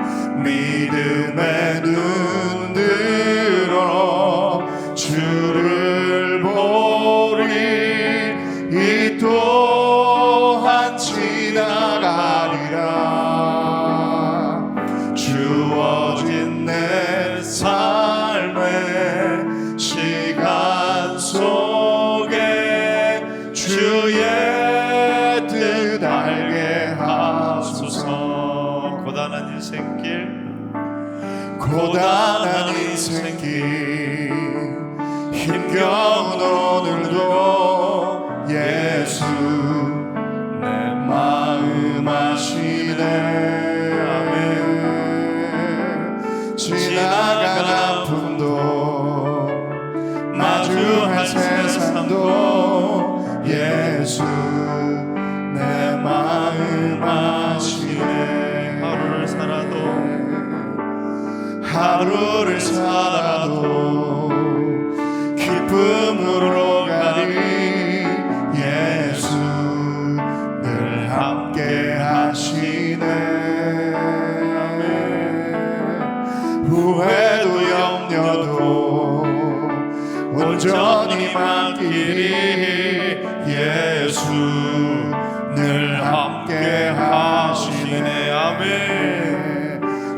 믿음의 눈 들어 주를 보리. 이 또한 지나가리라. 주어진 내 삶의 시간 속에 주의 뜻 알게 하소서. 고단한 인생길 힘겨운 오늘도 예수 내 마음 아시네. 지나간 아픔도 마주할 세상도 하루를 살아도 기쁨으로 가니 예수 늘 함께 하시네. 후회도 염려도 온전히 맡기리 예수 늘 함께 하시네. 아멘.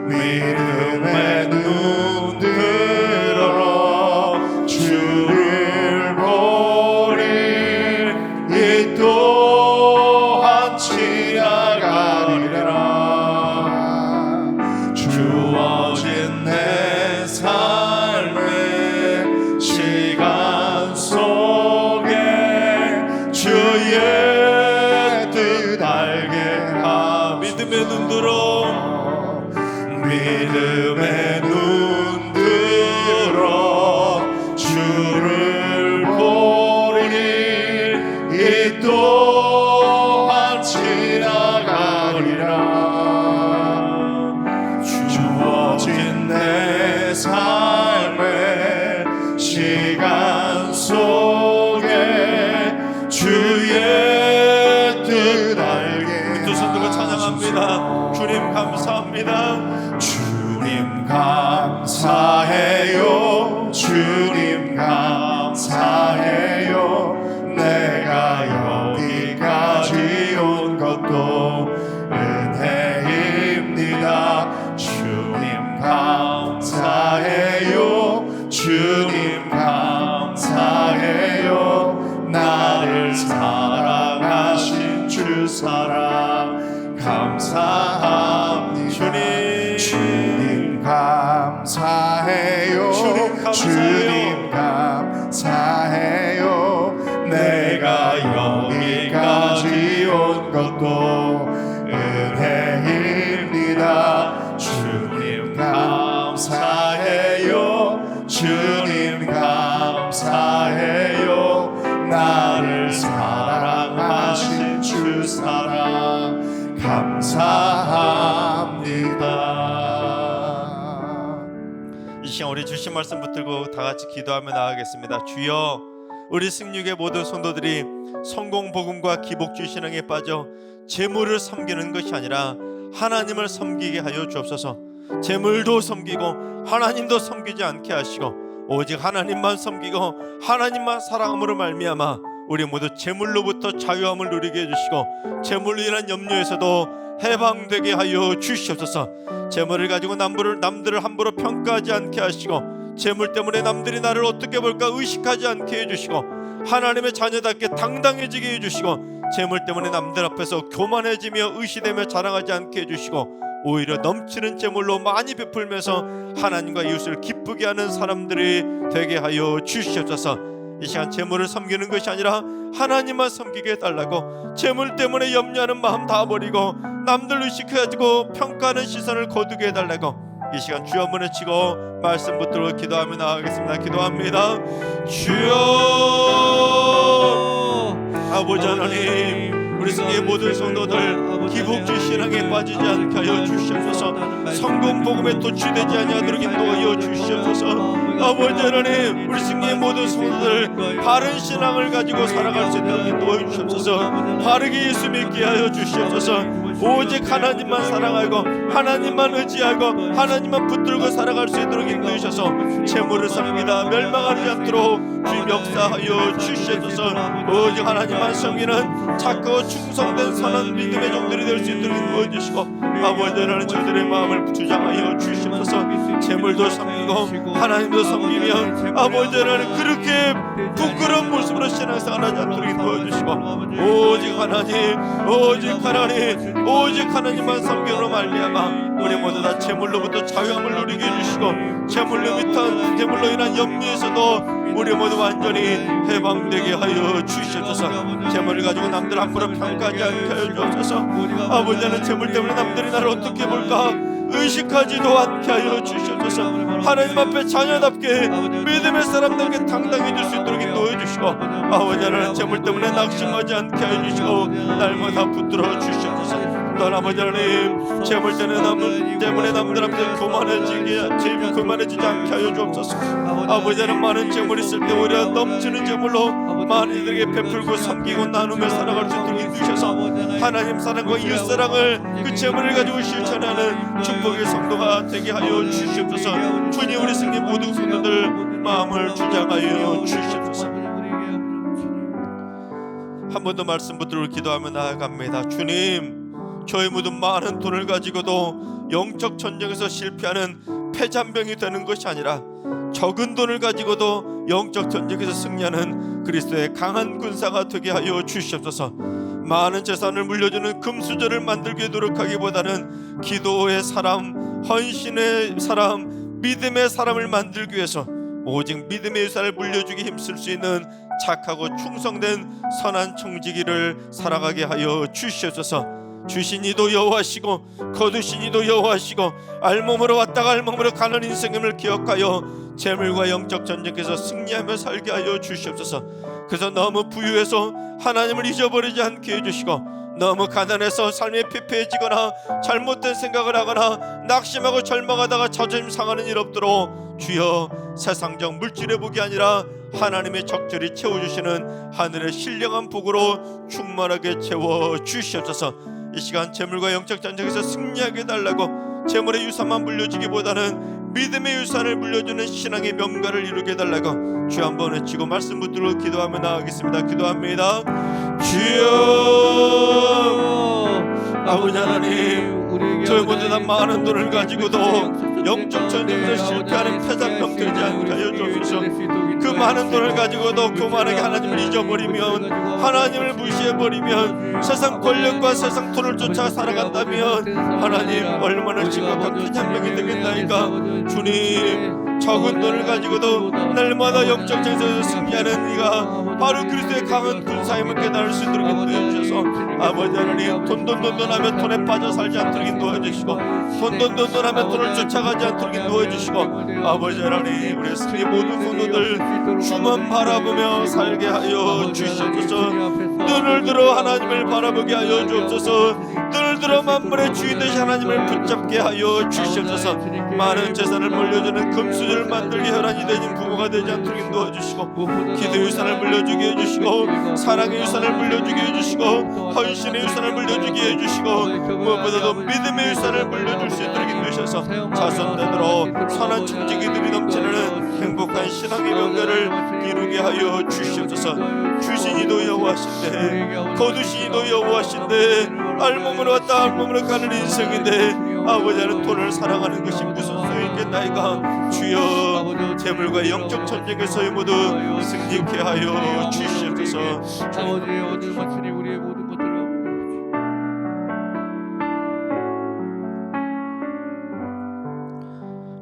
믿음의 눈 들어 주를 보리 이 또한 지나가리라. 주어진 내 삶의 시간 속에 주의 뜻 알게 하소서. 믿음의 눈 들어 믿음의 눈 들어 주를 보리 이 또한 지나가리라. 주어진 내 삶의 시간 속에 주의 뜻 알게. 두 손 들고 찬양합니다. 주님 감사합니다. 주님 감사해요. 주님 감사해요. 내가 여기까지 온 것도 은혜입니다. 주님 감사해요. 주님 감사해요. 나를 사랑하신 주 사랑 감사합니다. 주님 감사해요. 주님 감사해요. 내가 여기까지 온 것도 은혜입니다. 주님 감사해요. 주님 감사해요. 나를 사랑하신 주 사랑 감사합니다. 이 시간 우리 주신 말씀 붙들고 다 같이 기도하며 나아가겠습니다. 주여, 우리 승육의 모든 성도들이 성공 복음과 기복주의 신앙에 빠져 재물을 섬기는 것이 아니라 하나님을 섬기게 하여 주옵소서. 재물도 섬기고 하나님도 섬기지 않게 하시고 오직 하나님만 섬기고 하나님만 사랑함으로 말미암아 우리 모두 재물로부터 자유함을 누리게 해주시고 재물로 인한 염려에서도 해방되게 하여 주시옵소서. 재물을 가지고 남들을 함부로 평가하지 않게 하시고 재물 때문에 남들이 나를 어떻게 볼까 의식하지 않게 해주시고 하나님의 자녀답게 당당해지게 해주시고 재물 때문에 남들 앞에서 교만해지며 의시되며 자랑하지 않게 해주시고 오히려 넘치는 재물로 많이 베풀면서 하나님과 이웃을 기쁘게 하는 사람들이 되게 하여 주시옵소서. 이 시간 재물을 섬기는 것이 아니라 하나님만 섬기게 해달라고 재물 때문에 염려하는 마음 다 버리고 남들 의식해가지고 평가하는 시선을 거두게 해달라고 이 시간 주여 한번 외치고 말씀 붙들고 기도하며 나아가겠습니다. 기도합니다. 주여, 아버지 하나님, 우리 승리의 모든 성도들 기복주의 신앙에 빠지지 않게 하여 주시옵소서. 성공 복음에 도취되지 아니하도록 인도하여 주시옵소서. 아버지 하나님, 우리 승리의 모든 성도들 바른 신앙을 가지고 살아갈 수 있도록 인도하여 주시옵소서. 바르게 예수 믿게 하여 주시옵소서. 오직 하나님만 사랑하고 하나님만 의지하고 하나님만 붙들고 살아갈 수 있도록 인도하셔서 재물을 섬기다 멸망하지 않도록 주님 역사하여 주시옵소서. 오직 하나님만 섬기는 착하고 충성된 선한 믿음의 종들이 될 수 있도록 인도해 주시고 아버지 하나님 저들의 마음을 주장하여 주시옵소서. 재물도 섬기고 하나님도 섬기면 아버지 하나님 그렇게 부끄러운 모습으로 신앙생활하지 않도록 인도해 주시고 오직 하나님 오직 하나님만 섬기로 말미암아 우리 모두 다 재물로부터 자유함을 누리게 해주시고 재물로 인한 염려에서도 우리 모두 완전히 해방되게 하여 주시옵소서. 재물을 가지고 남들 함부로 평가하지 않게 하여 주옵소서. 아버지 하나님 재물 때문에 남들이 나를 어떻게 볼까 의식하지도 않게 하여 주시옵소서. 하나님 앞에 자녀답게 믿음의 사람답게 당당해질 수 있도록 인도해 주시고 아버지 하나님 재물 때문에 낙심하지 않게 하여 주시고 날마다 붙들어 주시옵소서. 또한 아버지 하나님 재물 때문에 남들 앞에서 교만해지지 않게 하여 주옵소서. 아버지 하나님 많은 재물이 있을 때 오히려 넘치는 재물로 많은 이들에게 베풀고 섬기고 나누며 살아갈 수 있도록 인도하셔서 하나님 사랑과 이웃사랑을 그 재물을 가지고 실천하는 축복의 성도가 되게 하여 주시옵소서. 주님 우리 승리 모든 성도들 마음을 주장하여 주시옵소서. 한 번 더 말씀 붙들고 기도하며 나아갑니다. 주님, 저희 모두 많은 돈을 가지고도 영적 전쟁에서 실패하는 패잔병이 되는 것이 아니라 적은 돈을 가지고도 영적 전쟁에서 승리하는 그리스도의 강한 군사가 되게 하여 주시옵소서. 많은 재산을 물려주는 금수저를 만들기 노력하기보다는 기도의 사람, 헌신의 사람, 믿음의 사람을 만들기 위해서 오직 믿음의 유산을 물려주기 힘쓸 수 있는 착하고 충성된 선한 청지기를 살아가게 하여 주시옵소서. 주신 이도 여호와시고 거두신 이도 여호와시고 알몸으로 왔다가 알몸으로 가는 인생임을 기억하여 재물과 영적 전쟁에서 승리하며 살게 하여 주시옵소서. 그래서 너무 부유해서 하나님을 잊어버리지 않게 해주시고 너무 가난해서 삶이 피폐해지거나 잘못된 생각을 하거나 낙심하고 절망하다가 자존심 상하는 일 없도록 주여 세상적 물질의 복이 아니라 하나님의 적절히 채워주시는 하늘의 신령한 복으로 충만하게 채워주시옵소서. 이 시간 재물과 영적 전쟁에서 승리하게 해달라고 재물의 유산만 물려주기보다는 믿음의 유산을 물려주는 신앙의 명가를 이루게 해달라고 주 한번 외치고 말씀 붙들고 기도하며 나아가겠습니다. 기도합니다. 주여 아버지 하나님, 저희 모두 다 많은 돈을 가지고도 영적 전쟁에서 실패하는 패잔병 되지 않게 하여 주옵소서. 그 많은 돈을 가지고도 교만하게 하나님을 잊어버리면, 하나님을 무시해버리면, 세상 권력과 세상 돈을 쫓아 살아간다면 하나님 얼마나 심각한 패잔병이 되겠나이까. 주님, 적은 돈을 가지고도 날마다 영적 전쟁에서 승리하는 이가 바로 그리스도의 강한 군사임을 깨달을 수 있도록 인도해 주셔서 아버지 하나님, 돈하면 돈에 빠져 살지 않도록 인도해 주시고 돈하면 돈을 쫓아가지 않도록 인도해 주시고 아버지 하나님, 우리 승리 모든 성도들 주만 바라보며 살게 하여 주시옵소서. 눈을 들어 하나님을 바라보게 하여 주옵소서. 눈을 들어 만물의 주인 되신 하나님을 붙잡게 하여 주시옵소서. 많은 재산을 물려주는 금수저를 만들기 혈안이 되진 부모가 되지 않도록 인도해 주시고 기도의 유산을 물려주게 해주시고 사랑의 유산을 물려주게 해주시고 헌신의 유산을 물려주게 해주시고 무엇보다도 믿음의 유산을 물려줄 수 있도록 인도하셔서 자손대대로 선한 청지기들이 넘치는 행복한 신앙의 명예를 이루게 하여 주시옵소서. 주신 이도 여호와신데 거두신 이도 여호와신데 알몸으로 왔다 알몸으로 가는 인생인데 아버지 하나님, 돈을 사랑하는 것이 무슨 소용있겠나이까. 주여, 재물과 영적 전쟁에서 모두 승리케 하여 주시옵소서. 아버지의 어둠 마치니 우리의 모든 것들을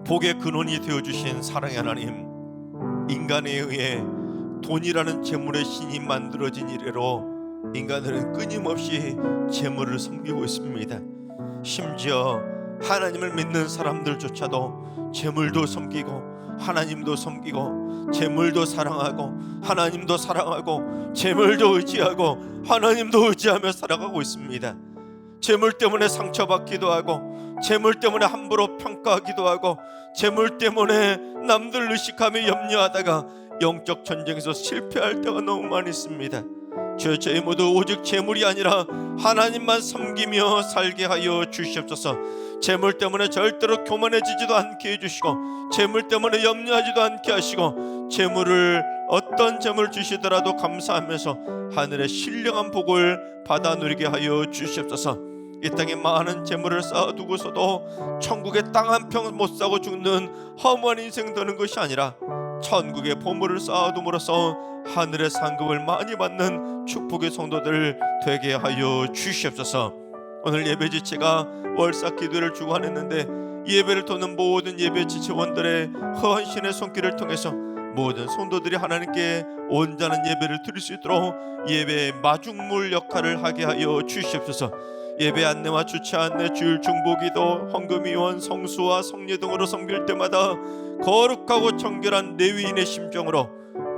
복의 근원이 되어주신 사랑의 하나님, 인간에 의해 돈이라는 재물의 신이 만들어진 이래로 인간들은 끊임없이 재물을 섬기고 있습니다. 심지어 하나님을 믿는 사람들조차도 재물도 섬기고 하나님도 섬기고 재물도 사랑하고 하나님도 사랑하고 재물도 의지하고 하나님도 의지하며 살아가고 있습니다. 재물 때문에 상처받기도 하고 재물 때문에 함부로 평가하기도 하고 재물 때문에 남들 의식하며 염려하다가 영적 전쟁에서 실패할 때가 너무 많이 있습니다. 저희 모두 오직 재물이 아니라 하나님만 섬기며 살게 하여 주시옵소서. 재물 때문에 절대로 교만해지지도 않게 해주시고 재물 때문에 염려하지도 않게 하시고 재물을 어떤 재물 주시더라도 감사하면서 하늘의 신령한 복을 받아 누리게 하여 주시옵소서. 이 땅에 많은 재물을 쌓아두고서도 천국의 땅 한 평 못 사고 죽는 허무한 인생 되는 것이 아니라 천국의 보물을 쌓아둠으로써 하늘의 상급을 많이 받는 축복의 성도들 되게 하여 주시옵소서. 오늘 예배 지체가 월삭 기도를 주관했는데 예배를 돕는 모든 예배 지체원들의 헌신의 손길을 통해서 모든 성도들이 하나님께 온전한 예배를 드릴 수 있도록 예배의 마중물 역할을 하게 하여 주시옵소서. 예배 안내와 주차 안내, 주일 중보기도, 헌금위원, 성수와 성례 등으로 섬길 때마다 거룩하고 정결한 레위인의 심정으로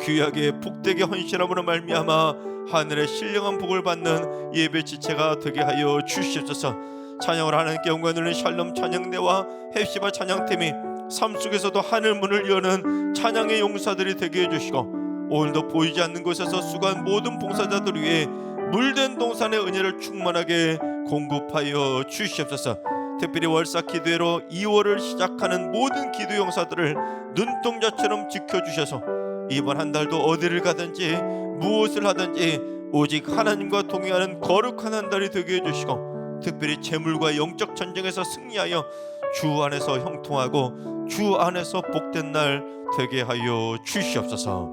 귀하게 복되게 헌신함으로 말미암아 하늘의 신령한 복을 받는 예배 지체가 되게 하여 주시옵소서. 찬양을 하나님께 영광 돌리는 샬롬 찬양대와 헵시바 찬양팀이 삶 속에서도 하늘 문을 여는 찬양의 용사들이 되게 해주시고, 오늘도 보이지 않는 곳에서 수고한 모든 봉사자들 위해 물된 동산의 은혜를 충만하게 공급하여 주시옵소서. 특별히 월사 기도회로 2월을 시작하는 모든 기도 용사들을 눈동자처럼 지켜주셔서 이번 한 달도 어디를 가든지 무엇을 하든지 오직 하나님과 동행하는 거룩한 한 달이 되게 해주시고, 특별히 재물과 영적 전쟁에서 승리하여 주 안에서 형통하고 주 안에서 복된 날 되게 하여 주시옵소서.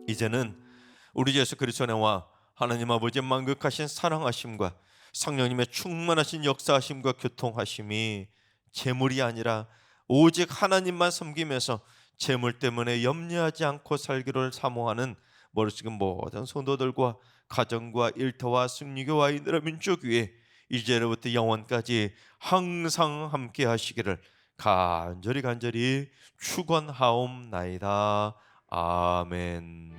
이제는 우리 예수 그리스도의 은혜와 하나님 아버지의 만극하신 사랑하심과 성령님의 충만하신 역사하심과 교통하심이 재물이 아니라 오직 하나님만 섬기면서 재물 때문에 염려하지 않고 살기를 사모하는 머릿속의 모든 성도들과 가정과 일터와 승리교와 이나라 민족 위에 이제로부터 영원까지 항상 함께 하시기를 간절히 축원하옵나이다. 아멘.